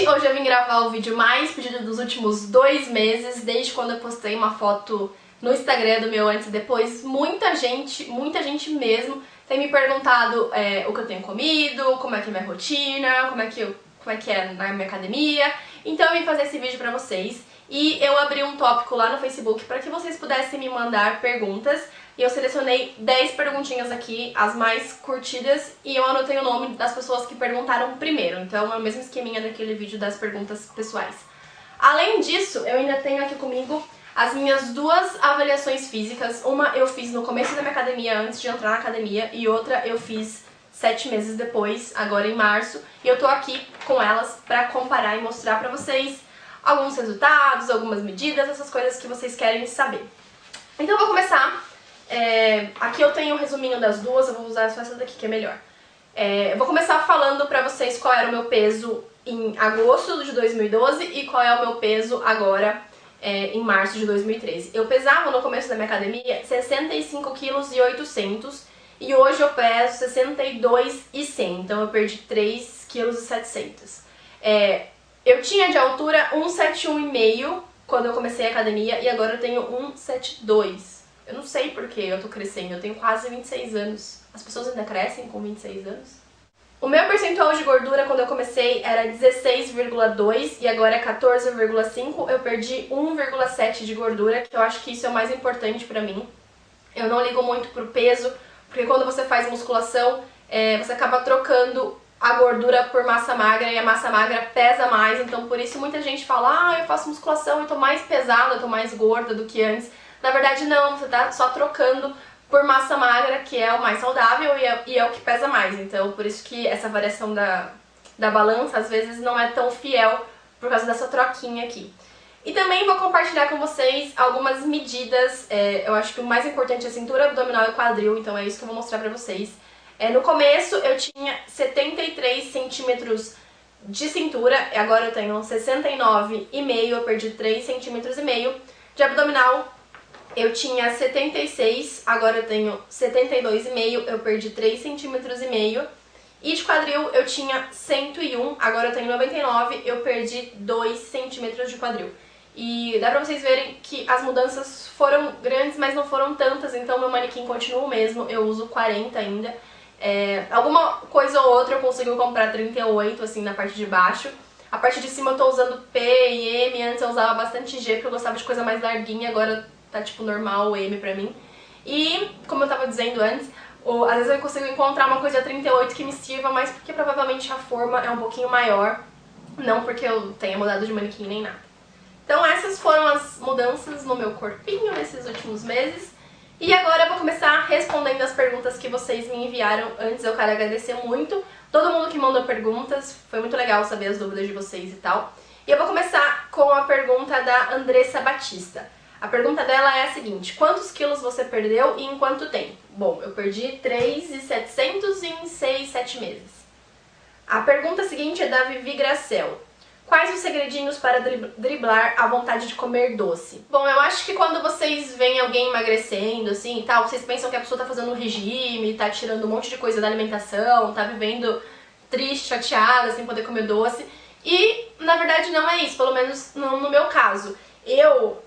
Hoje eu vim gravar o vídeo mais pedido dos últimos 2 meses, desde quando eu postei uma foto no Instagram do meu antes e depois. Muita gente mesmo tem me perguntado o que eu tenho comido, como é que é minha rotina, como é que é na minha academia. Então eu vim fazer esse vídeo pra vocês e eu abri um tópico lá no Facebook para que vocês pudessem me mandar perguntas. E eu selecionei 10 perguntinhas aqui, as mais curtidas, e eu anotei o nome das pessoas que perguntaram primeiro. Então é o mesmo esqueminha daquele vídeo das perguntas pessoais. Além disso, eu ainda tenho aqui comigo as minhas 2 avaliações físicas. Uma eu fiz no começo da minha academia, antes de entrar na academia, e outra eu fiz 7 meses depois, agora em março. E eu tô aqui com elas pra comparar e mostrar pra vocês alguns resultados, algumas medidas, essas coisas que vocês querem saber. Então eu vou começar. Aqui eu tenho um resuminho das duas, eu vou usar só essa daqui que é melhor. Eu vou começar falando pra vocês qual era o meu peso em agosto de 2012 e qual é o meu peso agora em março de 2013. Eu pesava no começo da minha academia 65,8 kg e hoje eu peso 62,100, então eu perdi 3,7 kg. Eu tinha de altura 1,71,5 quando eu comecei a academia e agora eu tenho 1,72. Eu não sei porque eu tô crescendo, eu tenho quase 26 anos. As pessoas ainda crescem com 26 anos? O meu percentual de gordura quando eu comecei era 16,2 e agora é 14,5. Eu perdi 1,7 de gordura, que eu acho que isso é o mais importante pra mim. Eu não ligo muito pro peso, porque quando você faz musculação, você acaba trocando a gordura por massa magra e a massa magra pesa mais. Então por isso muita gente fala, eu faço musculação e tô mais pesada, tô mais gorda do que antes. Na verdade não, você tá só trocando por massa magra, que é o mais saudável e é o que pesa mais. Então por isso que essa variação da balança às vezes não é tão fiel por causa dessa troquinha aqui. E também vou compartilhar com vocês algumas medidas. Eu acho que o mais importante é a cintura abdominal e quadril, então é isso que eu vou mostrar pra vocês. No começo eu tinha 73 centímetros de cintura, agora eu tenho 69,5, eu perdi 3,5 centímetros. De abdominal eu tinha 76, agora eu tenho 72,5, eu perdi 3,5 centímetros. E de quadril eu tinha 101, agora eu tenho 99, eu perdi 2 centímetros de quadril. E dá pra vocês verem que as mudanças foram grandes, mas não foram tantas, então meu manequim continua o mesmo, eu uso 40 ainda. Alguma coisa ou outra eu consigo comprar 38, assim, na parte de baixo. A parte de cima eu tô usando P e M, antes eu usava bastante G porque eu gostava de coisa mais larguinha, agora tá tipo normal o M pra mim. E, como eu tava dizendo antes, às vezes eu consigo encontrar uma coisa 38 que me sirva, mas porque provavelmente a forma é um pouquinho maior, não porque eu tenha mudado de manequim nem nada. Então essas foram as mudanças no meu corpinho nesses últimos meses. E agora eu vou começar respondendo as perguntas que vocês me enviaram. Antes eu quero agradecer muito todo mundo que mandou perguntas, foi muito legal saber as dúvidas de vocês e tal. E eu vou começar com a pergunta da Andressa Batista. A pergunta dela é a seguinte: quantos quilos você perdeu e em quanto tempo? Bom, eu perdi 3.700 em 6, 7 meses. A pergunta seguinte é da Vivi Gracel. Quais os segredinhos para driblar a vontade de comer doce? Bom, eu acho que quando vocês veem alguém emagrecendo, assim, e tal, vocês pensam que a pessoa tá fazendo um regime, tá tirando um monte de coisa da alimentação, tá vivendo triste, chateada, sem poder comer doce. E, na verdade, não é isso, pelo menos não no meu caso. Eu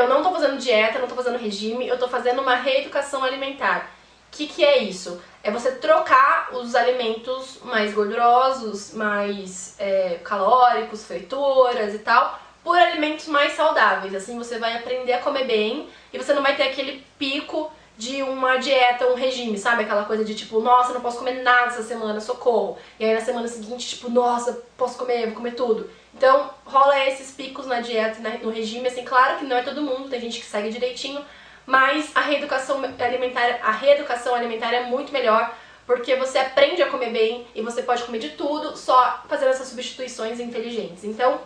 não tô fazendo dieta, não tô fazendo regime, eu tô fazendo uma reeducação alimentar. O que é isso? É você trocar os alimentos mais gordurosos, mais calóricos, frituras e tal, por alimentos mais saudáveis. Assim você vai aprender a comer bem e você não vai ter aquele pico de uma dieta, um regime, sabe? Aquela coisa de tipo, nossa, não posso comer nada essa semana, socorro. E aí na semana seguinte, tipo, nossa, posso comer, vou comer tudo. Então rola esses picos na dieta, no regime, assim, claro que não é todo mundo, tem gente que segue direitinho, mas a reeducação alimentar é muito melhor, porque você aprende a comer bem e você pode comer de tudo, só fazendo essas substituições inteligentes. Então,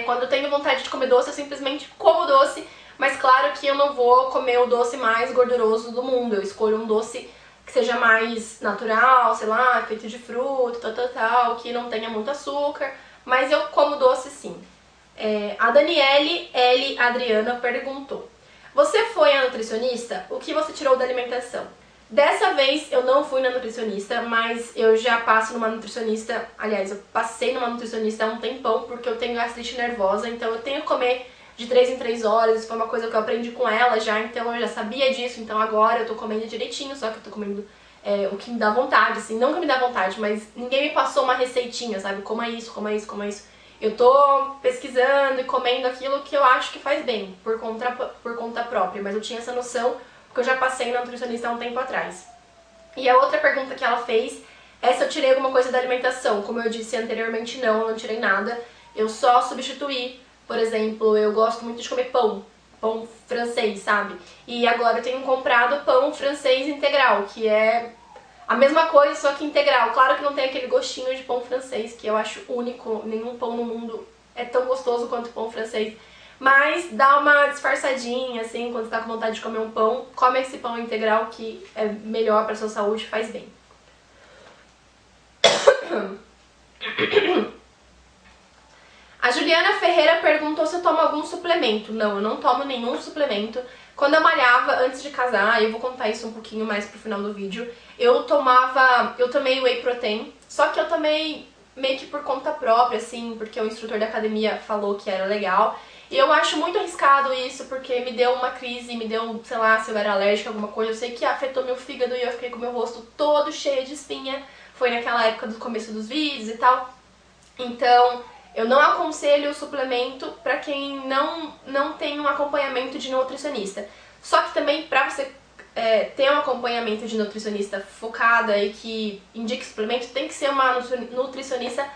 quando eu tenho vontade de comer doce, eu simplesmente como doce, mas claro que eu não vou comer o doce mais gorduroso do mundo, eu escolho um doce que seja mais natural, sei lá, feito de fruta, tal, que não tenha muito açúcar, mas eu como doce sim. A Daniele L. Adriana perguntou: você foi a nutricionista? O que você tirou da alimentação? Dessa vez eu não fui na nutricionista, mas eu já passo numa nutricionista, aliás, eu passei numa nutricionista há um tempão, porque eu tenho gastrite nervosa, então eu tenho que comer de 3 em 3 horas, isso foi uma coisa que eu aprendi com ela já, então eu já sabia disso, então agora eu tô comendo direitinho, só que eu tô comendo o que me dá vontade, assim, não que me dá vontade, mas ninguém me passou uma receitinha, sabe, coma isso, coma isso, coma isso. Eu tô pesquisando e comendo aquilo que eu acho que faz bem, por conta própria, mas eu tinha essa noção porque eu já passei na nutricionista há um tempo atrás. E a outra pergunta que ela fez é se eu tirei alguma coisa da alimentação. Como eu disse anteriormente, não, eu não tirei nada. Eu só substituí, por exemplo, eu gosto muito de comer pão francês, sabe? E agora eu tenho comprado pão francês integral, que é a mesma coisa, só que integral. Claro que não tem aquele gostinho de pão francês, que eu acho único, nenhum pão no mundo é tão gostoso quanto o pão francês. Mas dá uma disfarçadinha, assim, quando você tá com vontade de comer um pão, come esse pão integral que é melhor pra sua saúde e faz bem. A Juliana Ferreira perguntou se eu tomo algum suplemento. Não, eu não tomo nenhum suplemento. Quando eu malhava, antes de casar, eu vou contar isso um pouquinho mais pro final do vídeo, eu tomei whey protein, só que eu tomei meio que por conta própria, assim, porque o instrutor da academia falou que era legal. E eu acho muito arriscado isso, porque me deu uma crise, me deu, sei lá, se eu era alérgica a alguma coisa, eu sei que afetou meu fígado e eu fiquei com meu rosto todo cheio de espinha. Foi naquela época do começo dos vídeos e tal. Então, eu não aconselho o suplemento pra quem não tem um acompanhamento de nutricionista. Só que também pra você ter um acompanhamento de nutricionista focada e que indique suplemento, tem que ser uma nutricionista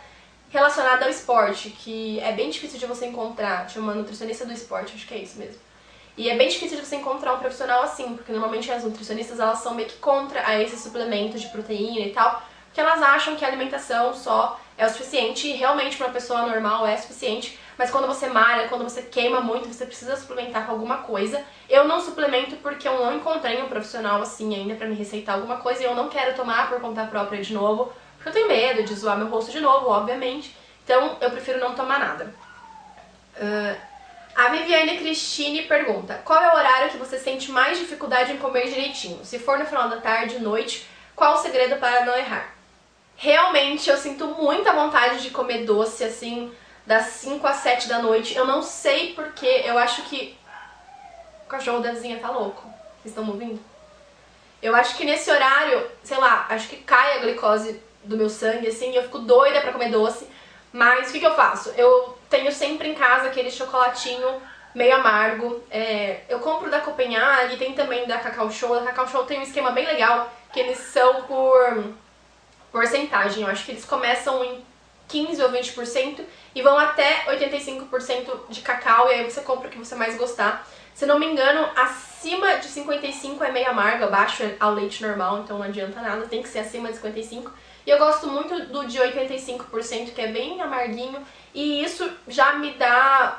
relacionada ao esporte, que é bem difícil de você encontrar, chama nutricionista do esporte, acho que é isso mesmo. E é bem difícil de você encontrar um profissional assim, porque normalmente as nutricionistas elas são meio que contra a esse suplemento de proteína e tal, porque elas acham que a alimentação só é o suficiente, e realmente para uma pessoa normal é suficiente, mas quando você malha, quando você queima muito, você precisa suplementar com alguma coisa. Eu não suplemento porque eu não encontrei um profissional assim ainda pra me receitar alguma coisa, e eu não quero tomar por conta própria de novo, porque eu tenho medo de zoar meu rosto de novo, obviamente, então eu prefiro não tomar nada. A Viviane Cristine pergunta: qual é o horário que você sente mais dificuldade em comer direitinho? Se for no final da tarde, noite, qual o segredo para não errar? Realmente eu sinto muita vontade de comer doce, assim, das 5 às 7 da noite. Eu não sei porquê, eu acho que o cachorro da vizinha tá louco. Vocês estão me ouvindo? Eu acho que nesse horário, sei lá, acho que cai a glicose do meu sangue, assim, e eu fico doida pra comer doce. Mas o que eu faço? Eu tenho sempre em casa aquele chocolatinho meio amargo. Eu compro da Copenhague, tem também da Cacau Show. A Cacau Show tem um esquema bem legal, que eles são por porcentagem. Eu acho que eles começam em 15 ou 20% e vão até 85% de cacau, e aí você compra o que você mais gostar. Se não me engano, acima de 55 é meio amargo, abaixo é ao leite normal, então não adianta nada, tem que ser acima de 55. E eu gosto muito do de 85%, que é bem amarguinho, e isso já me dá,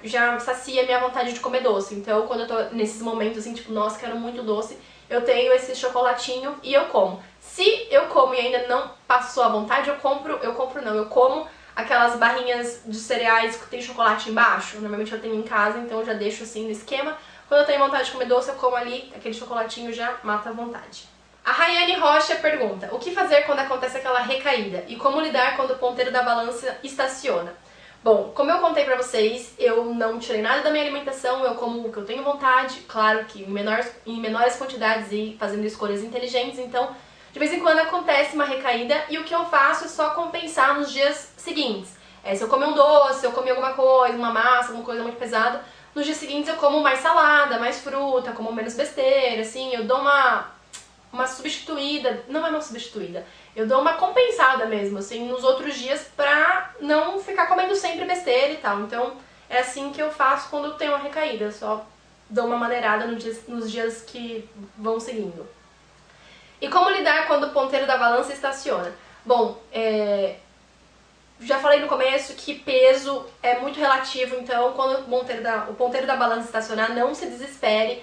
já sacia a minha vontade de comer doce. Então quando eu tô nesses momentos assim, tipo, nossa, quero muito doce, eu tenho esse chocolatinho e eu como. Se eu como e ainda não passou a vontade, eu como aquelas barrinhas de cereais que tem chocolate embaixo. Normalmente eu tenho em casa, então eu já deixo assim no esquema. Quando eu tenho vontade de comer doce, eu como ali, aquele chocolatinho já mata a vontade. A Rayane Rocha pergunta: o que fazer quando acontece aquela recaída? E como lidar quando o ponteiro da balança estaciona? Bom, como eu contei pra vocês, eu não tirei nada da minha alimentação, eu como o que eu tenho vontade, claro que em menores quantidades e fazendo escolhas inteligentes, então de vez em quando acontece uma recaída e o que eu faço é só compensar nos dias seguintes. Se eu comer um doce, se eu comer alguma coisa, uma massa, alguma coisa muito pesada, nos dias seguintes eu como mais salada, mais fruta, como menos besteira, assim, eu dou uma substituída, não é uma substituída, eu dou uma compensada mesmo, assim, nos outros dias pra não ficar comendo sempre besteira e tal. Então é assim que eu faço quando eu tenho uma recaída, eu só dou uma maneirada nos dias que vão seguindo. E como lidar quando o ponteiro da balança estaciona? Bom, já falei no começo que peso é muito relativo, então quando o ponteiro da balança estacionar, não se desespere.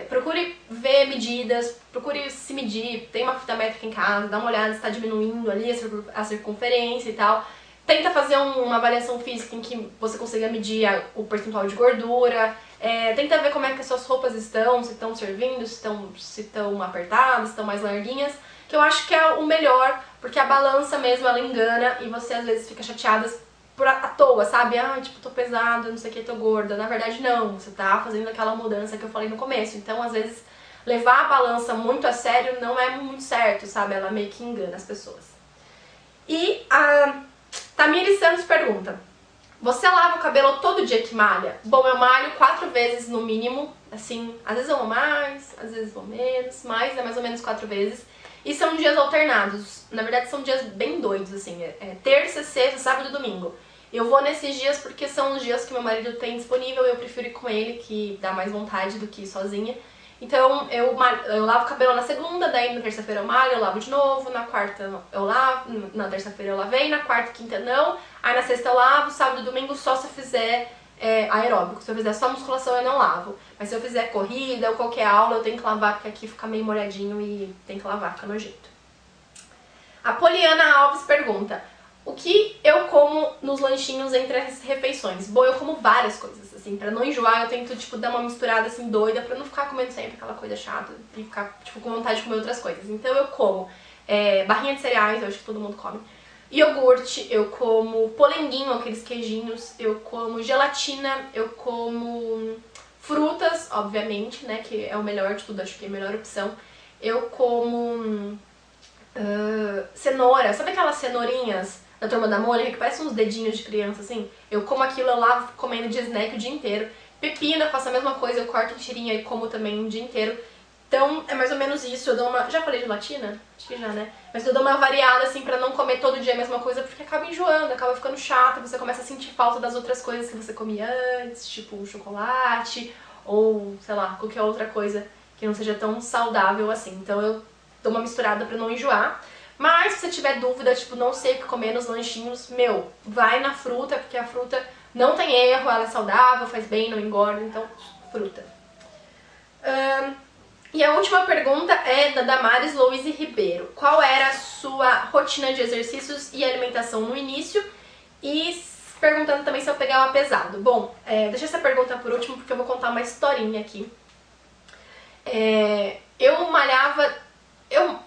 Procure ver medidas, procure se medir, tem uma fita métrica em casa, dá uma olhada se está diminuindo ali a circunferência e tal. tenta fazer uma avaliação física em que você consiga medir o percentual de gordura, tenta ver como é que as suas roupas estão, se estão servindo, se estão apertadas, se estão mais larguinhas, que eu acho que é o melhor, porque a balança mesmo, ela engana e você às vezes fica chateada à toa, sabe? Ah, tipo, tô pesada, não sei o que, tô gorda. Na verdade, não, você tá fazendo aquela mudança que eu falei no começo. Então, às vezes, levar a balança muito a sério não é muito certo, sabe? Ela meio que engana as pessoas. E a Tamiri Santos pergunta: você lava o cabelo todo dia que malha? Bom, eu malho 4 vezes no mínimo, assim, às vezes eu vou mais, às vezes vou menos, mas é mais ou menos 4 vezes. E são dias alternados, na verdade são dias bem doidos, assim, terça, sexta, sábado e domingo. Eu vou nesses dias porque são os dias que meu marido tem disponível e eu prefiro ir com ele, que dá mais vontade do que ir sozinha. Então eu lavo o cabelo na segunda, daí na terça-feira eu malho, eu lavo de novo, na quarta eu lavo, na terça-feira eu lavei, na quarta e quinta não, aí na sexta eu lavo, sábado e domingo só se eu fizer aeróbico, se eu fizer só musculação eu não lavo. Mas se eu fizer corrida ou qualquer aula eu tenho que lavar porque aqui fica meio molhadinho e tem que lavar, fica nojento. A Poliana Alves pergunta: o que eu como nos lanchinhos entre as refeições? Bom, eu como várias coisas, assim, pra não enjoar eu tento, tipo, dar uma misturada, assim, doida, pra não ficar comendo sempre aquela coisa chata e ficar, tipo, com vontade de comer outras coisas. Então eu como barrinha de cereais, eu acho que todo mundo come, iogurte, eu como polenguinho, aqueles queijinhos, eu como gelatina, eu como frutas, obviamente, né, que é o melhor de tudo, acho que é a melhor opção. Eu como cenoura, sabe aquelas cenourinhas da Turma da Mônica, que parecem uns dedinhos de criança, assim? Eu como aquilo, eu lavo comendo de snack o dia inteiro. Pepino, eu faço a mesma coisa, eu corto em tirinha e como também o dia inteiro. Então, é mais ou menos isso, eu dou uma... Já falei gelatina? Acho que já, né? Mas eu dou uma variada, assim, pra não comer todo dia a mesma coisa, porque acaba enjoando, acaba ficando chato, você começa a sentir falta das outras coisas que você comia antes, tipo um chocolate, ou, sei lá, qualquer outra coisa que não seja tão saudável assim. Então eu dou uma misturada pra não enjoar. Mas se você tiver dúvida, tipo, não sei o que comer nos lanchinhos, meu, vai na fruta, porque a fruta não tem erro, ela é saudável, faz bem, não engorda, então fruta. E a última pergunta é da Damares Louise Ribeiro. Qual era a sua rotina de exercícios e alimentação no início? E perguntando também se eu pegava pesado. Bom, deixa essa pergunta por último porque eu vou contar uma historinha aqui. Eu malhava... eu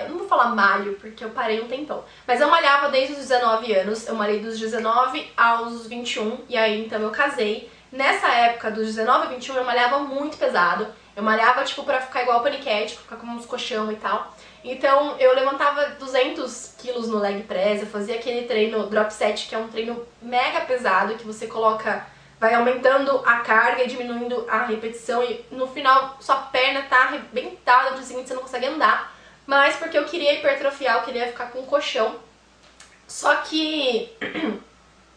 não vou falar malho, porque eu parei um tempão. Mas eu malhava desde os 19 anos. Eu malhei dos 19 aos 21. E aí, então, eu casei. Nessa época, dos 19 a 21, eu malhava muito pesado. Eu malhava, tipo, pra ficar igual paniquete, pra ficar com uns colchão e tal. Então, eu levantava 200 quilos no leg press. Eu fazia aquele treino drop set, que é um treino mega pesado, que você coloca... vai aumentando a carga e diminuindo a repetição. E no final, sua perna tá arrebentada. No dia seguinte, você não consegue andar. Mas porque eu queria hipertrofiar, eu queria ficar com um colchão. Só que...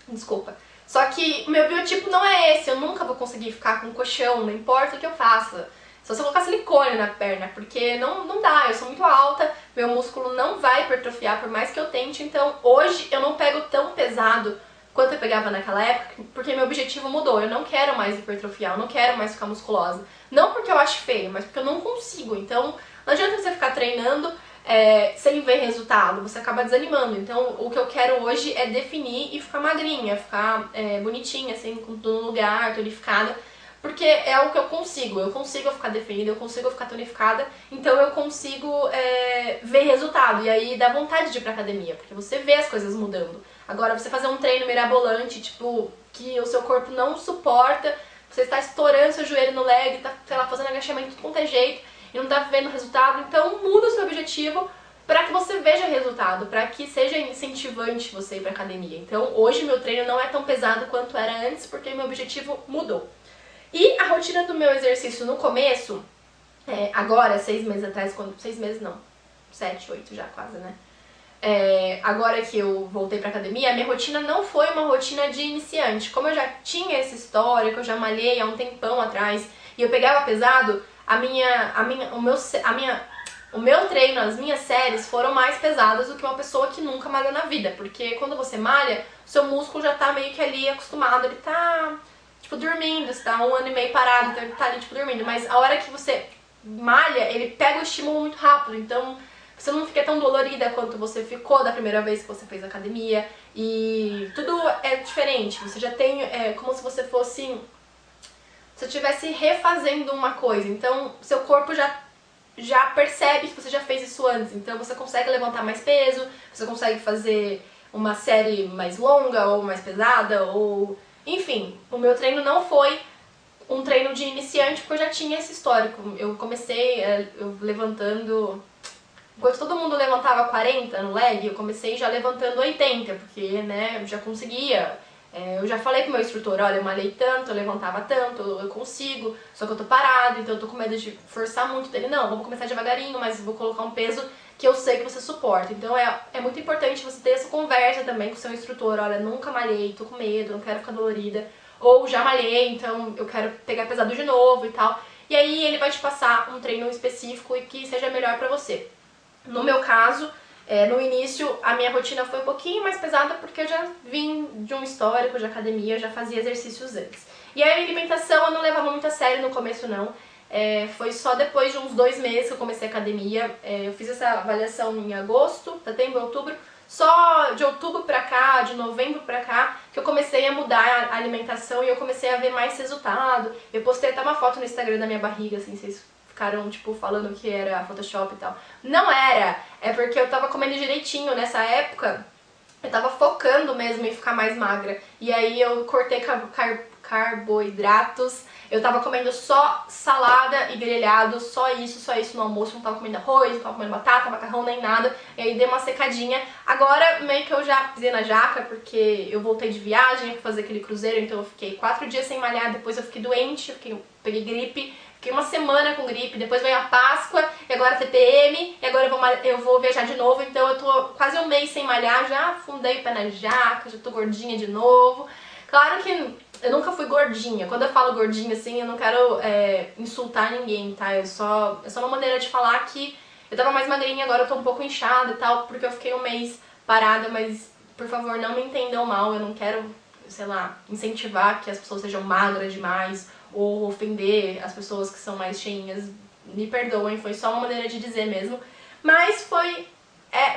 Desculpa. Só que o meu biotipo não é esse, eu nunca vou conseguir ficar com um colchão, não importa o que eu faça. Só se eu colocar silicone na perna, porque não dá, eu sou muito alta, meu músculo não vai hipertrofiar por mais que eu tente. Então hoje eu não pego tão pesado quanto eu pegava naquela época, porque meu objetivo mudou. Eu não quero mais hipertrofiar, eu não quero mais ficar musculosa. Não porque eu acho feio, mas porque eu não consigo. Então não adianta você ficar treinando sem ver resultado, você acaba desanimando. Então o que eu quero hoje é definir e ficar magrinha, ficar bonitinha, assim, com tudo no lugar, tonificada. Porque é o que eu consigo ficar definida, eu consigo ficar tonificada, então eu consigo ver resultado. E aí dá vontade de ir pra academia, porque você vê as coisas mudando. Agora você fazer um treino mirabolante, tipo, que o seu corpo não suporta, você está estourando seu joelho no leg, tá, sei lá, fazendo agachamento de tudo quanto é jeito, e não tá vendo resultado, então muda o seu objetivo para que você veja resultado, para que seja incentivante você ir pra academia. Então hoje meu treino não é tão pesado quanto era antes, porque meu objetivo mudou. E a rotina do meu exercício no começo, agora, 6 meses atrás, 6 meses não, 7, 8 já quase, né? Agora que eu voltei pra academia, a minha rotina não foi uma rotina de iniciante. Como eu já tinha essa história, que eu já malhei há um tempão atrás, e eu pegava pesado, o meu treino, as minhas séries foram mais pesadas do que uma pessoa que nunca malhou na vida. Porque quando você malha, o seu músculo já tá meio que ali acostumado, ele tá... tipo, dormindo, você tá 1 ano e meio parado, então ele tá ali, tipo, dormindo. Mas a hora que você malha, ele pega o estímulo muito rápido, então você não fica tão dolorida quanto você ficou da primeira vez que você fez academia. e tudo é diferente. Você já tem, como se você fosse, se estivesse refazendo uma coisa, então seu corpo já percebe que você já fez isso antes, então você consegue levantar mais peso, você consegue fazer uma série mais longa ou mais pesada, ou enfim, o meu treino não foi um treino de iniciante porque eu já tinha esse histórico. Eu comecei eu levantando, enquanto todo mundo levantava 40 no leg, eu comecei já levantando 80, porque né, eu já conseguia. Eu já falei pro meu instrutor, olha, eu malhei tanto, eu levantava tanto, eu consigo, só que eu tô parado, então eu tô com medo de forçar muito dele. Não, vamos começar devagarinho, mas vou colocar um peso que eu sei que você suporta. Então é muito importante você ter essa conversa também com o seu instrutor, olha, nunca malhei, tô com medo, não quero ficar dolorida, ou já malhei, então eu quero pegar pesado de novo e tal. E aí ele vai te passar um treino específico e que seja melhor pra você. No meu caso, no início a minha rotina foi um pouquinho mais pesada porque eu já vim de um histórico de academia, eu já fazia exercícios antes. E a alimentação eu não levava muito a sério no começo não, foi só depois de uns 2 meses que eu comecei a academia. Eu fiz essa avaliação em agosto, setembro, outubro, só de outubro pra cá, de novembro pra cá, que eu comecei a mudar a alimentação e eu comecei a ver mais resultado. Eu postei até uma foto no Instagram da minha barriga, assim, vocês ficaram, tipo, falando que era Photoshop e tal. Não era! É porque eu tava comendo direitinho nessa época, eu tava focando mesmo em ficar mais magra. E aí eu cortei carboidratos, eu tava comendo só salada e grelhado, só isso no almoço, não tava comendo arroz, não tava comendo batata, macarrão, nem nada. E aí dei uma secadinha. Agora meio que eu já pisei na jaca, porque eu voltei de viagem, ia fazer aquele cruzeiro, então eu fiquei 4 dias sem malhar, depois eu fiquei doente, eu peguei gripe. Fiquei uma semana com gripe, depois veio a Páscoa, e agora a TPM, e agora eu vou viajar de novo, então eu tô quase um mês sem malhar, já afundei o pé na jaca, já tô gordinha de novo. Claro que eu nunca fui gordinha, quando eu falo gordinha assim, eu não quero insultar ninguém, tá? É só uma maneira de falar que eu tava mais magrinha, agora eu tô um pouco inchada e tal, porque eu fiquei um mês parada, mas por favor não me entendam mal, eu não quero, sei lá, incentivar que as pessoas sejam magras demais, ou ofender as pessoas que são mais cheinhas. Me perdoem, foi só uma maneira de dizer mesmo. Mas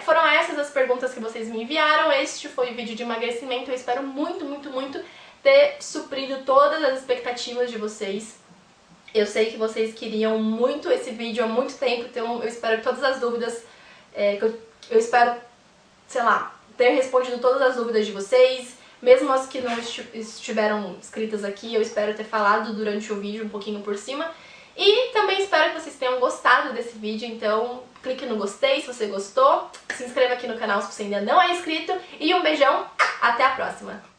foram essas as perguntas que vocês me enviaram. Este foi o vídeo de emagrecimento. Eu espero muito, muito, muito ter suprido todas as expectativas de vocês. Eu sei que vocês queriam muito esse vídeo há muito tempo, então eu espero que todas as dúvidas, eu espero, sei lá, ter respondido todas as dúvidas de vocês. Mesmo as que não estiveram escritas aqui, eu espero ter falado durante o vídeo um pouquinho por cima. E também espero que vocês tenham gostado desse vídeo, então clique no gostei se você gostou, se inscreva aqui no canal se você ainda não é inscrito, e um beijão, até a próxima!